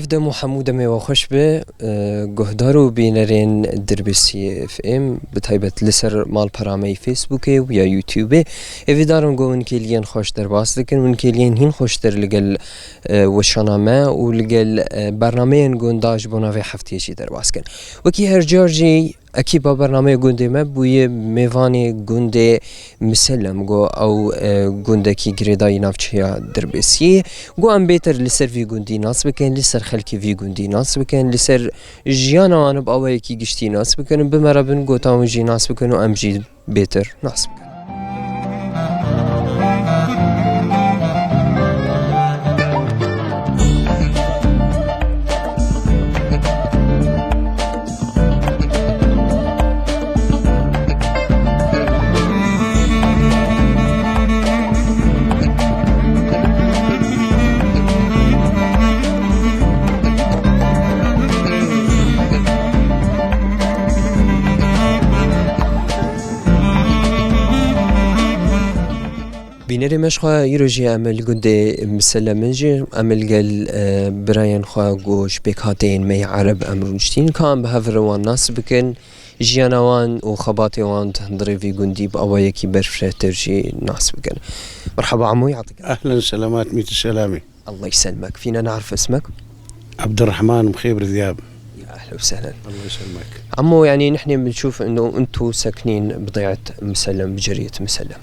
افدم وحمود مي وخوش به گهدارو بینرین دربسی اف ام بتایبت لسر مال پرامی فیسبوک و یا یوتیوب اویدارم گون کلیان خوش در باس دکن ون کلیان هین خوش در لگل وشانامه و لگل برنامه گون داش بناوی هفته چی در باس کن وکی هر جارجی اکی با برنامه گونده ما بوی میوانی گونده مسلم گو او گونده کی گریدای نافچیا دربسی گو ام بیتر لسر وی گوندی ناس بکن لسر خلکی وی گوندی ناس بکن لسر جیانا آن با اوای کی گشتی ناس بکن بمرابن گو تاون جی ناس بکن و ام جی بیتر ناس بکن. بینری مشخوا یروجی عمل گنده مسلمنجی عمل گل براین خوا گوش بکاتین می عرب امرونشتین کام به هفروان ناس بکن جیانوان و خباتوان تندری في گندی با اوایکی برفره ترجی ناس بکن. مرحبا عمو يعطيك اهلا سلامات ميت السلامي. الله يسلمك. فينا نعرف اسمك؟ عبد الرحمن مخيبر ذياب. يا اهلا وسهلا. الله يسلمك. عمو يعني نحن بنشوف انه انتم ساكنين بضيعة مسلم بجرية مسلم.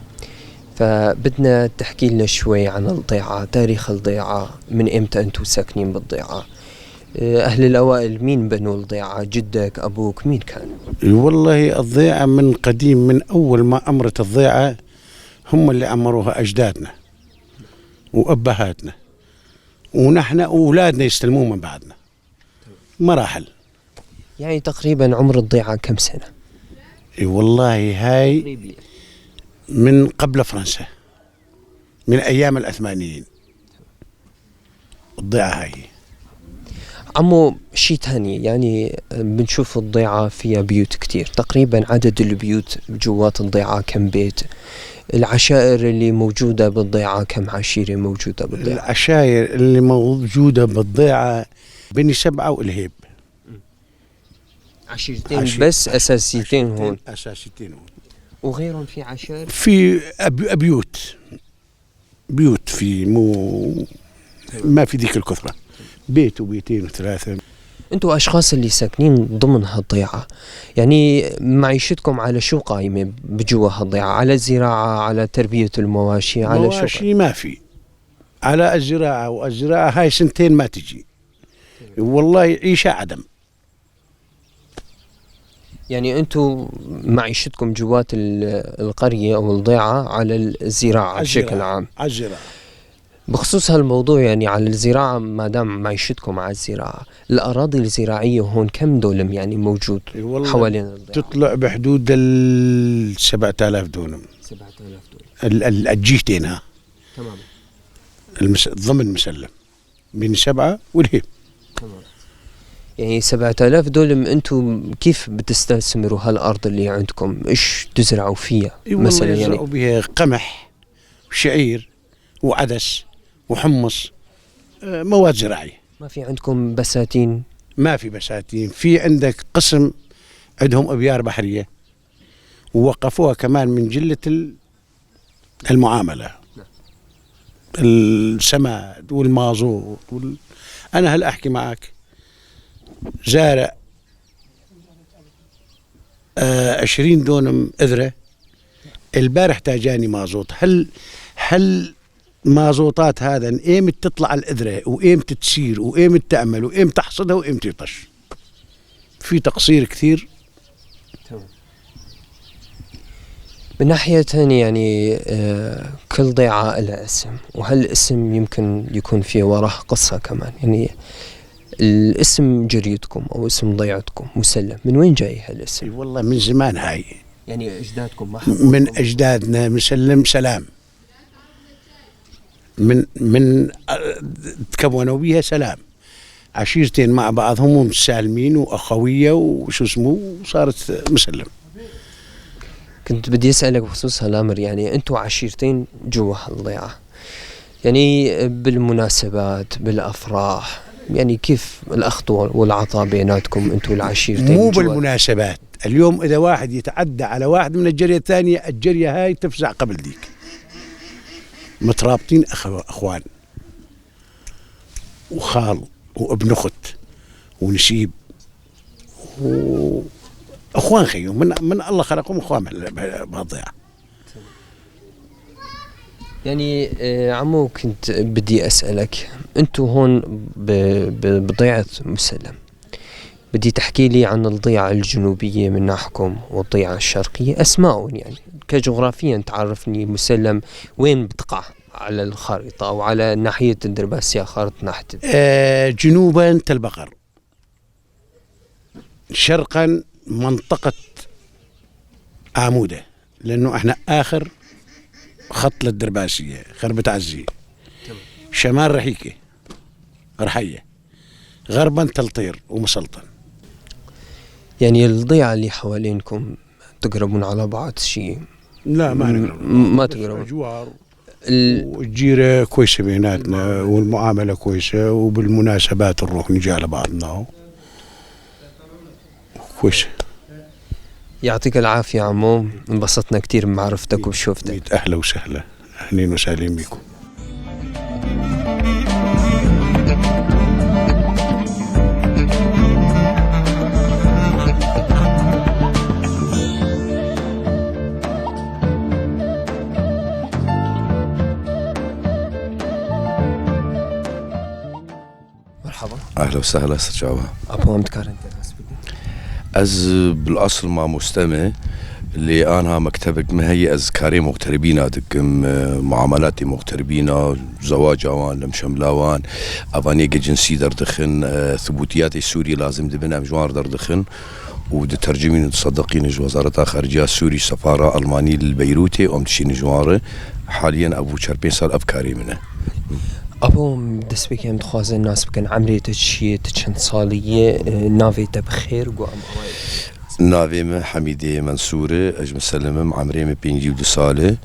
فبدنا تحكي لنا شوي عن الضيعة، تاريخ الضيعة، من امتى انتم ساكنين بالضيعة؟ اهل الاوائل مين بنوا الضيعة؟ جدك، ابوك، مين كان؟ والله الضيعة من قديم، من اول ما امرت الضيعة هم اللي امروها اجدادنا وابهاتنا، ونحن اولادنا يستلمون من بعدنا مراحل. يعني تقريبا عمر الضيعة كم سنة؟ والله هاي من قبل فرنسا، من أيام العثمانيين الضيعة هاي. عمو شي تاني، يعني بنشوف الضيعة فيها بيوت كتير، تقريبا عدد البيوت جوات الضيعة كم بيت؟ العشائر اللي موجودة بالضيعة كم عشيرة موجودة بالضيعة؟ العشائر اللي موجودة بالضيعة بني سبعة والهيب. عشيرتين بس أساسيتين هون. أساسيتين هون. وغيرهم في عشائر؟ في بيوت في ما في ذيك الكثرة، بيت وبيتين وثلاثة. انتوا اشخاص اللي ساكنين ضمن هالضيعة، يعني معيشتكم على شو قايمة بجوا هالضيعة؟ على الزراعة، على تربية المواشي، على شو؟ مواشي ما في، على الزراعة، والزراعة هاي سنتين ما تجي، والله عيشة عدم. يعني انتم معيشتكم جوات القرية او الضيعة على الزراعة بشكل عام. على الزراعة. بخصوص هالموضوع، يعني على الزراعة، ما دام معيشتكم على الزراعة، الأراضي الزراعية هون كم دولم يعني موجود حوالين الضيعة؟ تطلع بحدود 7000 دونم. 7000 دونم. الجهتين ها. تمام. ضمن مسلم بين 7 والهيب. تمام. يعني 7000 دولم، انتم كيف بتستثمروا هالأرض اللي عندكم؟ ايش تزرعوا فيها مثلا؟ يعني يزرعوا بها قمح وشعير وعدس وحمص، مواد زراعية. ما في عندكم بساتين؟ ما في بساتين. في عندك قسم عندهم أبيار بحرية، ووقفوها كمان من جلة المعاملة، السماد والمازوت أنا هل أحكي معك زارع 20 دونم إذرة. البارح تاجاني مازوت. هل مازوطات هذا ايمت تطلع الإذرة، وايمت تسير، وايمت تعمل، وايمت تحصدها، وايمت يطش. في تقصير كثير. من ناحية ثانية، يعني كل ضيعة لها اسم، وهل الاسم يمكن يكون فيه وراه قصة كمان. يعني الاسم جريدكم او اسم ضيعتكم مسلم، من وين جاي هالاسم؟ والله من زمان هاي، يعني اجدادكم من اجدادنا مسلم سلام، من تكونوا بها سلام، عشيرتين مع بعضهم متسالمين واخويه وشو اسمه، وصارت مسلم. كنت بدي اسالك بخصوص هالامر، يعني انتم عشيرتين جوا هالضيعة، يعني بالمناسبات، بالافراح، يعني كيف الأخذ والعطاء بيناتكم أنتم العشيرتين؟ مو بالمناسبات. اليوم إذا واحد يتعدى على واحد من الجرية الثانية، الجرية هاي تفزع قبل ديك. مترابطين أخوان وخال وابن أخت ونسيب وأخوان خيهم من الله خلقهم أخوان بهالضيعة. يعني عمو كنت بدي أسألك، أنتو هون بضيعة مسلم، بدي تحكي لي عن الضيعة الجنوبية من ناحكم والضيعة الشرقية، أسماء يعني كجغرافيا تعرفني مسلم وين بتقع على الخارطة أو على ناحية الدرباسية، خارطة ناحية جنوبا تل بقر، شرقا منطقة عمودة، لأنه احنا آخر خط للدرباسية خربة عزية. شمال رحيكة رحية، غربا تلطير ومسلطن. يعني الضيعة اللي حوالينكم تقربون على بعض شيء؟ لا ما تقربون. جوار والجيرة كويسة بيناتنا والمعاملة كويسة، وبالمناسبات نروح نجي على بعضنا كويسة. يعطيك العافية عمو، انبسطنا كتير بمعرفتك وبشوفتك. ميت أهلا وسهلا، أهلين وسهلين بكم. مرحبا. أهلا وسهلا سجاوة. أبو أمتكار از بالاصل ما مستمع اللي انا مكتبك مهي از كاري مغتربين دكم معاملاتي مغتربين زواج اوان لمشملاوان افاني جنسي دردخن ثبوتيات السوري لازم دبن امجوار دردخن ودترجمين تصدقين وزارة خارجية السوري سفارة ألمانية للبيروتي ومتشين جواره حاليا ابو 40 سال افكاري منه. أبو دسبك يوم تخوازن الناس بكن عمري تشي تشن صالية نافي تبخير قوام نافي حميدة منصورة أج مسلمم عمري 52 سالة.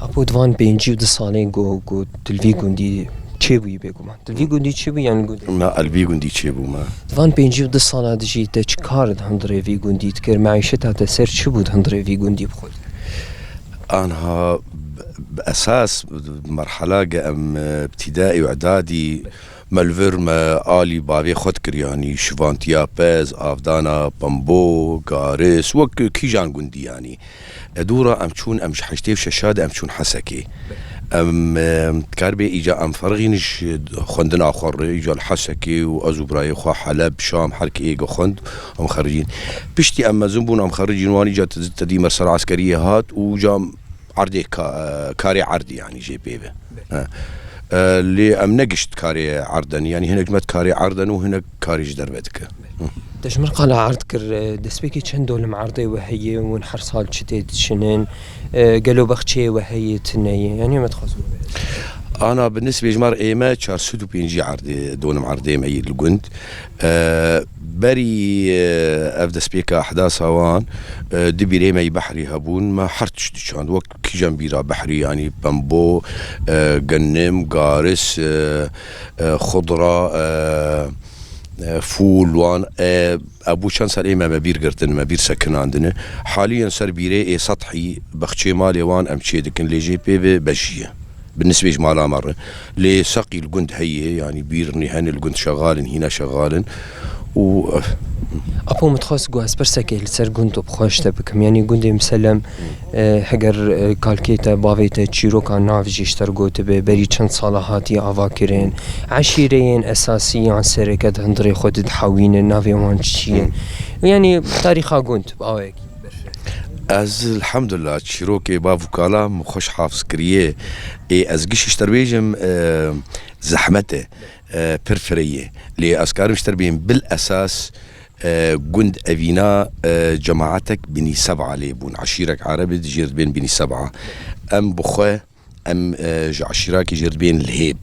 أبو دوان 52 سالة قو تلفي قندي تشيبوي بيقو ما تلفي قندي تشيبوي يعني قندي ما قلبي قندي تشيبو ما دوان 52 سالة دجي تشكارد هندري في قندي تكر معيشتها تسير شبود هندري في قندي بخود. أنا بأساس مرحلة أم ابتدائي وإعدادي ملفر ما آلي بابي خدكر يعني شفانتيا بيز أفدانا بامبو غارس وك كيجان قندي يعني دورة أم تشون أم حشتيف ششاد أم تشون حسكي أم كاربي إيجا أم فرغينش خندنا آخر إيجا الحسكي وأزو براي خوا حلب شام حرك إيجا خند أم خرجين بشتي أم زنبون أم خرجين واني جا تدي مرسل عسكرية هات وجا عردي كاري عردي يعني جي بيبه اللي أم نقشت كاري عردن يعني هناك مت كاري عردن وهناك كاري جدربتك. تشمر قال عردكر دسبيكي چندول معرضي وهي ونحر صال شتيت شنين قالوا بختشي وهي تنية يعني ما تخصوا. أنا بالنسبة لجمار إيما 450 عردي دون معرضي معي الجند بري أفدا سبيكا أحداث هوان دبي ريمي بحري هبون ما حرتش دشان وقت كي جنبيرا بحري يعني بامبو جنم غارس خضرة فول وان ابو شان سال ايما مبير قرتن مبير سكن عندنا حاليا سر بيري سطحي بختشي مالي وان امشي دكن لي جي بي بشيه بالنسبه جمالا مره لسقي الجند هي يعني بيرني هن الجند شغال هنا شغال و أبو متخصص جواز برسكي لسر جندو بخوش تبكم يعني جندي مسلم حجر كالكيتا بافيتا تشيرو كان نافجي اشترقو تبي بري چند صلاحاتي عواكرين عشيرين أساسية عن سركات هندري خود تحوين نافي وانشين يعني تاريخها جند بأويك. از الحمد لله تشيروكي بافو كلام خوش حافظ كريه از قش اشتربيجم زحمته برفريه لي اسكار مشتربين بالاساس جند أفينا جماعتك بني 7 ليبون عشيرك عربي جيرد بين بني 7 أم بخوة أم عشيراك جيرد بين الهيب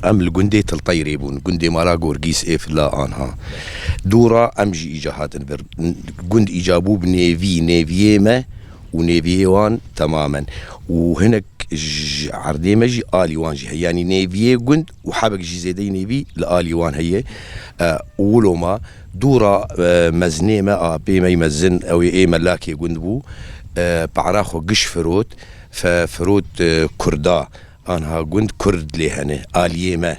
أم الجندي تلطير يبون جندي مالا جورجيس إيه لا أنها دورة أم جي إيجاهات جند إيجابو بنيفي نيفيما ونيفيوان تماما وهناك عردي مجي آلي وان جي يعني نيفيه قند وحابق جي زيدي نيفي لآلي وان هي ولوما دورة مزنيمة بيما يمزن أو إيما لاكي قند بو بعراخو قش فروت ففروت كردا أنها قند كرد لهنه آلية ما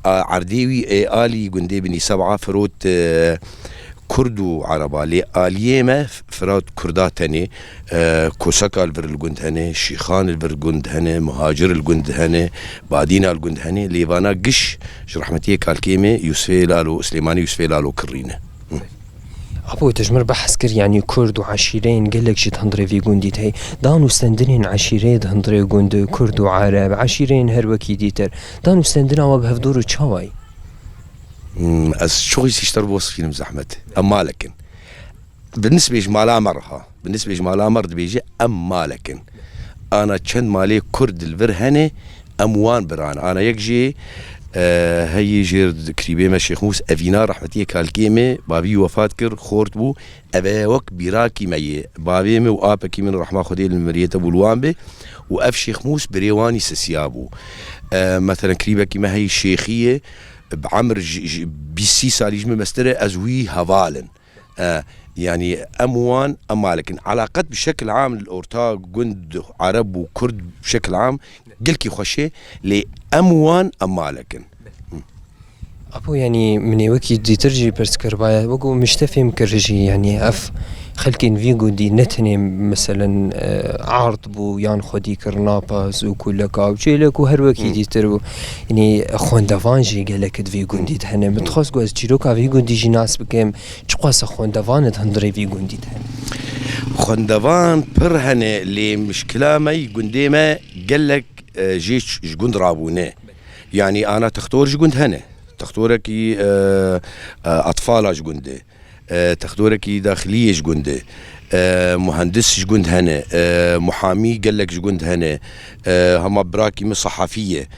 عرديوي آلي قندي بني 7 فروت كردو عربا لي آليما فرات كردات هني كوسكا الفر الجند هني شيخان الفر الجند هني مهاجر الجند هني بعدين الجند هني ليفانا قش رحمتي كالكيمي يوسفي لالو سليماني يوسفي لالو كرينه أبو تجمر بحث كر يعني كرد وعشيرين قال لك شي تهندري في جندي تهي دانو استندرين عشيرين هندري جند كرد وعرب عشيرين هر وكي ديتر دانو استندنا وبهفدور تشاوي از شغل يشتر بوصفين زحمته اما لكن بالنسبه لجمال مرها بالنسبه لجمال امر بيجي اما لكن انا كان مالي كرد الفرهنه اموان بران انا يكجي هي جير كريبي ما شيخ موس افينا رحمتي كالكيمه بابي وفات كر خورت بو ابا وك براكي مي بابي مي وابكي من رحمه خدي المريته ابو الوانبه واف شيخ موس بريواني سسيابو مثلا كريبه كيما هي الشيخيه بعمر بيسي ساليجمه مستره ازوي هفالن يعني اموان اما لكن علاقات بشكل عام الاورتاق جند عرب وكرد بشكل عام قلكي خوشي لاموان اما لكن أبو يعني من وكي دي ترجي برسكربايا وقو مشتفي مكرجي يعني أف خلكين فيجو دي نتني مثلا عرض بو يان خدي كرناباز وكلكا وجيلك وهر وكي دي ترو يعني خوان دافانجي قالك فيجو دي تهني متخص قوز جيروكا فيجو دي جناس بكم چقواس خوان دافان تهندري فيجو دي تهني خوان دافان برهنه لمشكلة مي قنديمة قالك جيش جند رابونه يعني أنا تختور جند هنا تختورك أطفال جندي تختورك داخلية جندي مهندس جند هنا محامي قالك جند هنا هم براكي من صحفية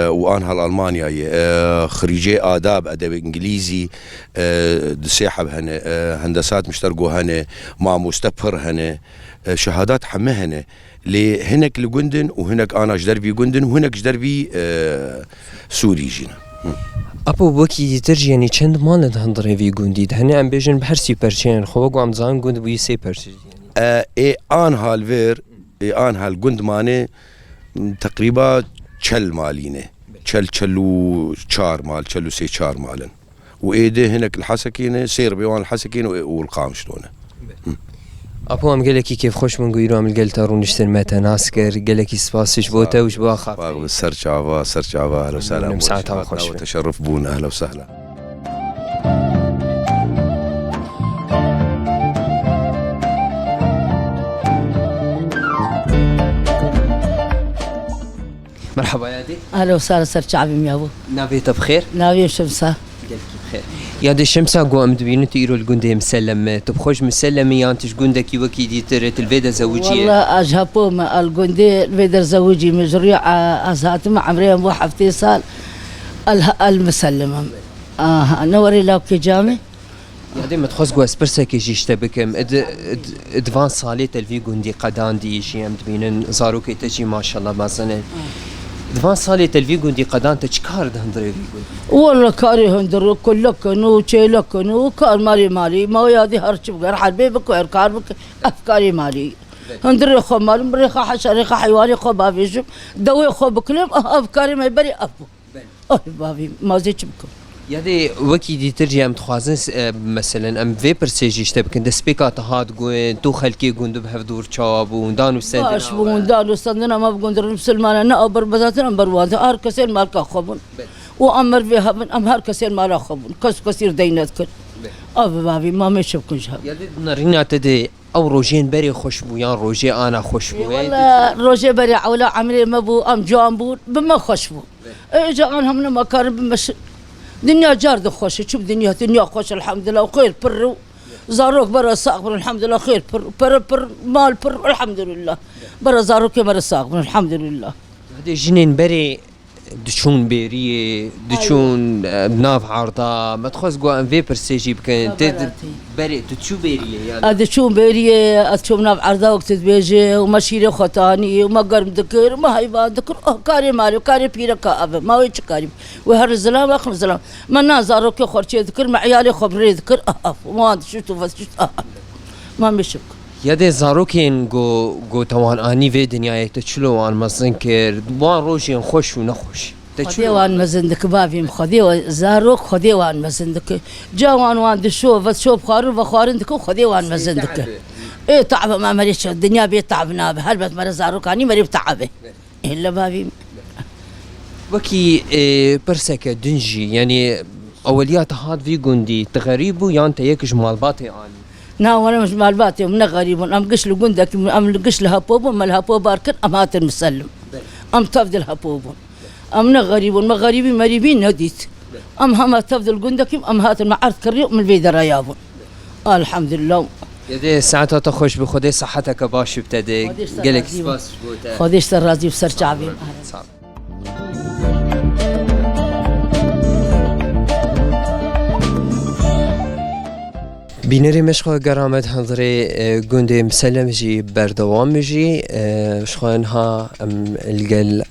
وأنا هالألمانيا خريجي آداب أدب إنجليزي دسيحب هنا هندسات مشترقو هنا مع مستبهر هنا شهادات حمه هنا لهناك لجندن وهناك أنا جدربي جندن وهناك جدربي سوري جينا أبو وكي ترجي يعني چند مال هندري في جندي هني أم بيجن بحرسي برشين خو عم زان جند بي سي برشين إيه آن هالفير إيه آن هالجند مانه تقريبا چل مالينه چلو 4 مال چلو 4 مالن وإيده هناك الحسكينه سير بيوان الحسكينه والقام شلونه أبو أم قال لك كيف خوش من قيرو عم القلت أرون نشتر متى ناسكر قال لك سباسش بوتا وش باخاف سرچاوا أهلا وسهلا مساعتها خوش وتشرف بونا أهلا وسهلا مرحبا يا دي أهلا وسهلا سرچاوي يا أبو نافيت بخير ناوي شمسة بخير يا دي الشمسة قو أم دبينو تيرو الجندي مسلم تبخوش مسلم يانتش جندك يوكي دي ترت الفيدا زوجية والله أجهبو ما الجندي الفيدا زوجي مجريع أزهات مع عمري مو حفتي سال المسلمة نوري لو كجامي يا دي متخص قو اسبرسك يجيش تبكم ادفان صاليت الفي جندي قدان دي يجي أم دبينن زاروكي تجي ما شاء الله مثلا دفان صالي تلفيقون دي قدان تشكار ده هندري والله كاري هندر كلكن وشيلكن وكار مالي ما يادي هرش بقر حربي بك وإركار بك أفكاري مالي هندر خو مال مريخة حشريخة حيواني خو بافيشم دوي خو بكلم أفكاري ما يبري أبو بافي ما زيش بكم يادي وكي دي ترجي أم تخوازن مثلا أم في برسيجيش تبكن دسبيكا تهاد قوين تو خلكي قوندو بهفدور شاب وندانو سندنا باش وندانو سندنا ما بقندر مسلمانا نأبر بذاتنا برواد هار كسير مالك خبون وأمر فيها من أمهار كسير مالا خبون كسير ديناتكن أبو بابي ما مشبكن شاب يادي نارينا تدي أو روجين بري خوشبو يان روجي أنا خوشبو والله روجي بري عولا عملي مبو أم جامبو بما خوشبو إجا عنهم لما كان بمش دنيا جارد خوش شوف دنيا خوش الحمد لله وخير بر زاروك برا ساقبر الحمد لله خير بر مال بر الحمد لله برا زاروك برا ساقبر الحمد لله هذا جنين بري دچون بيريه دچون بناف عرضه ما تخص جو ان في برسيجي بكن تد بري تشو بيريه يعني هذا شو بيريه اتشوفنا بعرضه وقت بيجي ومشيره خطاني وما قرب ذكر ما هي ذكر كاري مالي وكاري بيرك اب ما هو كاري وهر الزلام اخر الزلام ما نازارو كي خرجي ذكر مع عيالي خبري ذكر ما شو بس ما مشك يدي زاروكين جو توان اني في دنيا تشلو ان مزنكر وان روشين خوش ونخوش خدي وان مزندك بافي خدي زاروك خدي وان مزندك جوان وان دشو بس شوف خارو وخارندك خدي وان مزندك ايه تعب ما مريش الدنيا بيتعبنا هل بس مر زاروك اني مري بتعبه الا بافي وكي برسك دنجي يعني اوليات هاد في جندي تغريبو يان تيكش مالباتي اني نا وانا مش مالباتي من غريب ام قش له جندك ام قش لها بوب ما لها بوب اركن ام هات المسلم ام تفضل هبوب ام غريب ما غريبي مريبين نديت ام هم تفضل جندك ام هات المعرض كريو من البيدر رياض الحمد لله يدي ساعتها تخش بخدي صحتك باش ابتدي قالك سباس خديش الرازي بسر شعبي بینری مشخواه گرامت هندری گنده مسلم جی بردوام جی شخواه ها الگل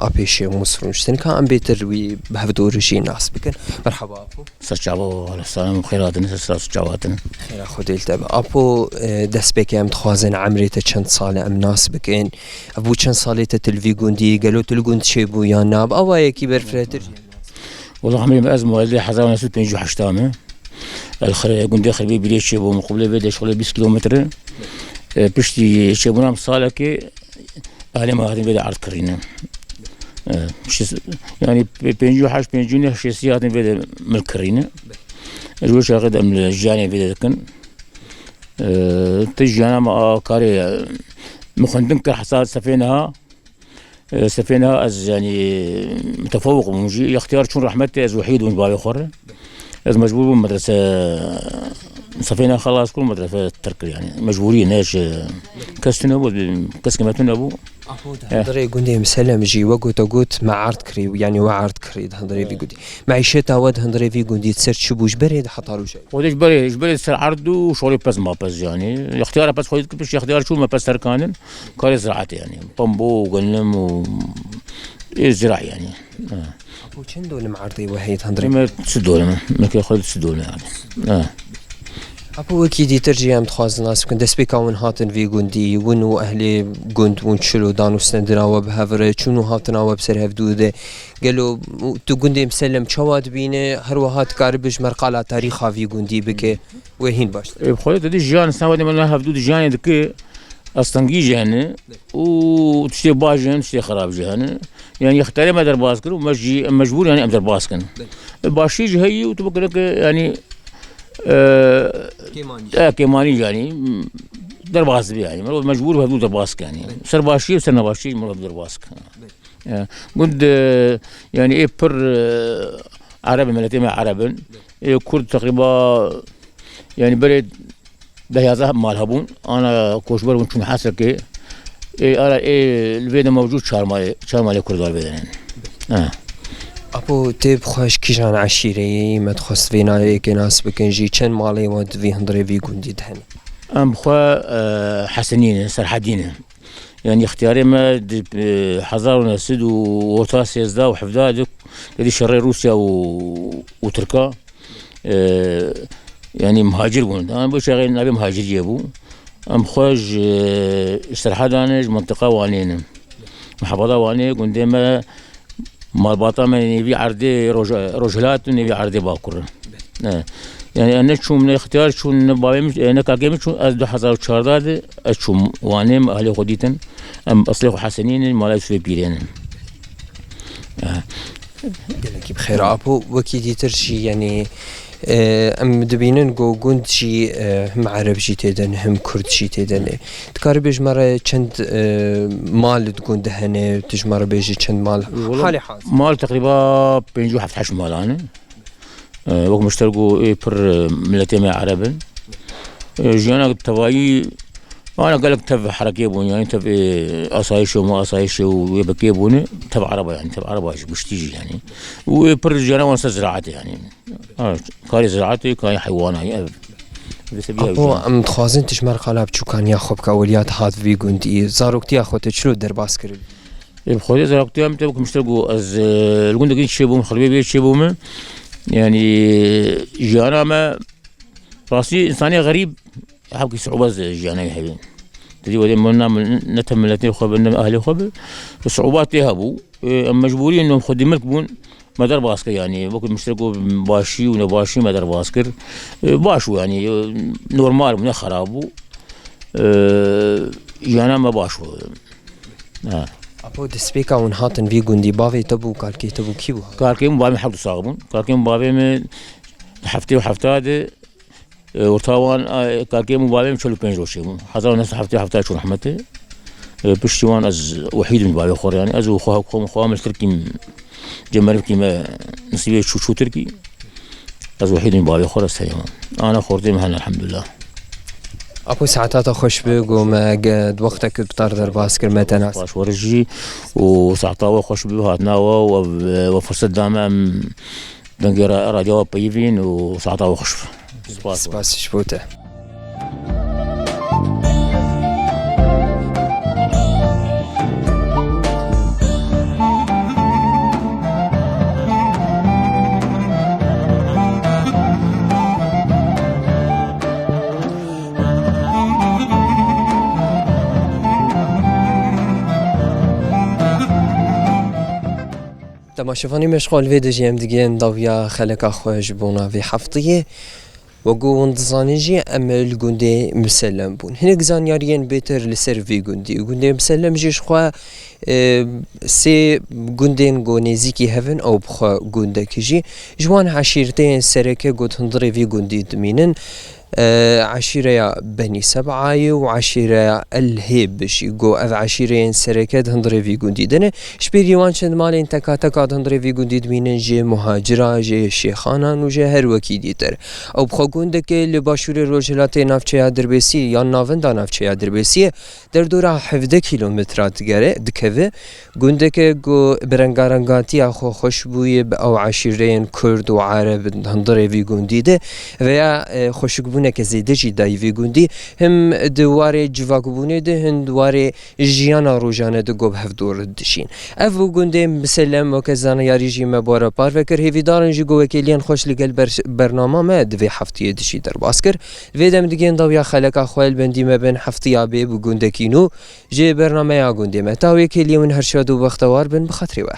آپیشی مصرونشتن که هم بیتر وی بهفدور جی ناس بکن مرحبا أبو سرچاو السلام خیراتن سرچاواتن خیره خودی التب أبو دست بکم تخوازن عمری تا چند سال ام ناس بکن أبو چند سالی تا تلوی گندی گلو تلگند چه بو یا ناب أو یکی برفرتر والله عمري ما أزمة اللي حضرنا سوت بينجو حشتامه قندي خربي بليش شبو مقبله بده شغله 20 كيلومتر بشتي شبونا مصالكي أهلي ما هذين بده عرض كرينا يعني بينجو حش بينجوني شيسي هذين بده ملكرينا الوش هذا الجاني بده كن تجانا ما كاري مخندن كحصاد سفينها از يعني متفوق ومجي اختيار شون رحمتي از وحيد ومن بابي خور از مجبور مدرسة سفينة خلاص كل مدرسة تركل يعني مجبورين ايش كاستنا ابو كاسكماتنا ابو هندري قندي مسلم جي وقوت وقوت مع عرض كري يعني وعرض كري هندري في قندي معيشتها ود هندري في قندي تسر شبوش بريد حطارو شيء وديش بري تسر عرض وشغلي بس ما بس يعني اختيار بس خذيت بس اختيار شو ما بس تركانن كاري زراعتي يعني بامبو وغنم و الزراعة يعني أبو كم دول معرضي وحيد هندري ما تسدولنا ما كي خذ تسدولنا يعني أبو أكيد ترجع متخاز ناس كن دس بيكون هاتن في جندي ونو أهلي جند ونشلو دانو سندنا وبهفرة شنو هاتنا وبسر هفدوده قالوا تو جندي مسلم شواد بينه هر وهات كاربش مرقالة تاريخها في جندي بك وهين باش بخويا تدي جان سوادي من هفدود جان دك أصلاً جهنة وتشتي باجن تشتي خراب جهنة يعني يختار ما در باسكن ومجبور يعني أمدر باسكن باشي جهي وتبقى لك يعني كيماني يعني در باس يعني مجبور بهدو در باسك يعني سر باشي وسر نباشي مرة در باسك قد يعني إيه بر عرب ملتي مع عرب إيه كرد تقريبا يعني بريد ده هذا مال هبون أنا كوشبر ونشون حاسة كي إيه أنا إيه البيت موجود شارمالي كردار بيدنا أبو تب خوش كيجان عشيري ما تخص فينا هيك ناس بكنجي كان مالي ود في هندري في جندي دهن أم خوا حسنين سرحدين يعني اختياري ما حضرنا سد ووطاس يزدا وحفظا دي شري روسيا وتركا يعني مهاجر بون أنا بشغل نبي مهاجر يبو أم خوج سرحدانج منطقة وانين محافظة واني قندما مال باطا نبي عردي رجلات ونبي عردي باكر يعني أنا شو من اختيار شو نبغى أنا كاجم شو أزدو حصل شرداد أشوم وانم أهلي خديتن أم أصلي حسنين مالاش في بيرين قالك بخير أبو وكيدي ترشي يعني ام دبینن گوگند جی هم عرب جی تدن هم کرد جی تدن تکار بیش مره چند مال تگند هنه تجمر بیش چند مال حالی حاضر مال تقريبا بينجو حفت حش مالانه وقت مشتركوا بر ملتين عربا جانا تواي وانا قال لك تبع حركه بون يعني تبع اصايش وما اصايش ويبكي بون تبع عربه يعني تبع عربه مش تيجي يعني وبرج انا ونص زراعتي يعني كاري زراعتي كاي حيوان هي ابو ام تخوازن تشمر قلب شو كان ياخذ كاوليات هات في جندي زاروكتي اخوت شنو درباس كرل بخويا زراعتي ام تبكم مشترقوا از الجند قلت شيبوم خربي بيت شيبوم يعني جانا ما راسي انساني غريب حبكي صعوبات جانا يا حبيبي تجي ودي منا نتملتني خبرنا اهلي خبر الصعوبات يهبوا مجبورين انهم خدي ملكبون مدار باسكر يعني وقت مشتركوا باشي ونباشي مدار باسكر باشوا يعني نورمال من خرابو جانا ما باشوا ابو دسبيكا ون هاتن في جندي بافي تبو كالكي تبو كيبو كالكي مبابي حق صاغبون كالكي مبابي من حفتي وحفتاد ورتاوان كالكي مبابي مشلو بنجوشي حضر الناس حفتي شو رحمته بشتوان از وحيد من بابي خور يعني از خوها مشتركين جمال كيما نسيبي شو تركي از وحيد من بابي خور السلام انا خورتي مهنا الحمد لله ابو ساعتها خوش بيقو ما قد وقتك بطار درباس كر متناس باش ورجي وساعتها خوش بيو هاتنا وفرصه دائما دنجر راديو بيفين وساعتها خوش سباس شبوته تماشافاني مشغول في دجيم دقين ضويا خلق خوش بونا في حفطية وقو نتزانيجي أما الجندي مسلم بون هناك زانياريين بيتر لسر في جندي مسلم جيش خوا سي جندين جو نزيكي هفن أو بخوا جندا كيجي جوان عشيرتين سركة قد هندري في جندي دمينن عشيرة بني سبعة وعشيرة الهيب بشي جو أف عشيرين سركات هندري في جندي دنا شبير يوان شند مالين تكا هندري في جندي دمينن جي مهاجرة جي شيخانان وجي هر وكيدي تر أو بخو جندك اللي باشور روجلات نافچه دربسي يان نافن دا نافچه دربسي در دورا 17 كيلومترات جره دكوه جندك جو برنگارنگاتی أخو خوشبوی أو عشيرين كرد وعرب هندري في جندي ده ويا خوشبونه که زیده جی دایوی گوندی هم دواره جواگبونه ده هم دواره جیانا روزانه ده گوب هف دور دشین افو گونده مسلم و که زانیاری جی مبارا پار وکر هیوی دارن جی گوه کلیان خوش لگل برنامه ما دوی هفتیه دشی در باسکر ویدم دیگه داویا خلق خوال بندی مبن هفتیه به بگونده کینو جی برنامه یا گونده متاوی کلیون هر شادو وقتوار بن بخاطری و